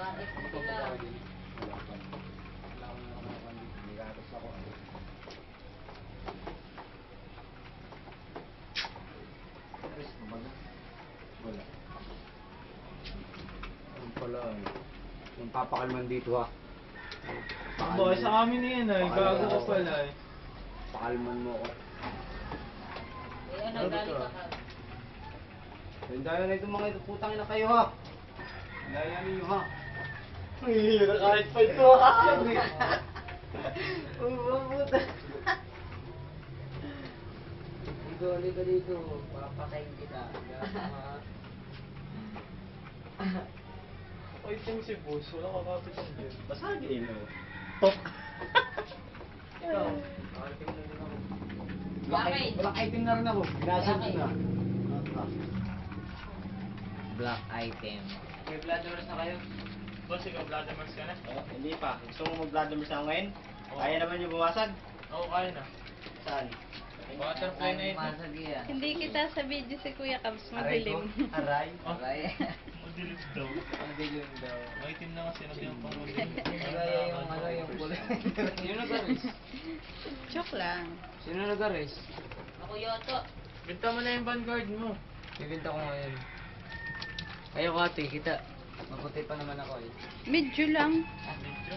Bakit sila? Wala pa. Wala akong nakakapan dito. May gatas ako. Aris, mabaga. Wala. Ayun pala eh. Yung papakalman dito ha. Boy, sa amin na yan ay. Bago ka pala eh. Pakalman mo ako. Eh, ano, galing ka ka? Dahil na itong mga ito, putang ina kayo ha. Dahil ninyo ha. Ay, kahit pa ito ha. Uy, puta. Dito. Papatayin kita. Ay, itim si boss. Wala kakapit ang dyan. Basagin mo. Ikaw. Nakarating na rin ako. Bakit? Black item na rin ako. Binasan ko na. Black item. May Vladimir na kayo? Boss, ikaw Vladimir ka na? Hindi pa. Gusto mo mag-Vladimir sa ngayon? Oo. Kaya naman yung bumasag? Oo, kaya na. Saan? Butterfly na ito. Masag yan. Hindi kita sa video si Kuya Cubs, Aray ko? madilim. Aray? Aray. Madilim daw. Madilim daw. Maitim na kasi natin yung pang madilim. Aray yung kulay. Sino nag-aris? Joke lang. Sino nag-aris? Ako yata. Binta mo na yung vanguard mo. Bibinta ko ngayon. Ayaw ate, kita. Maputi pa naman ako eh. Medyo lang. Medyo.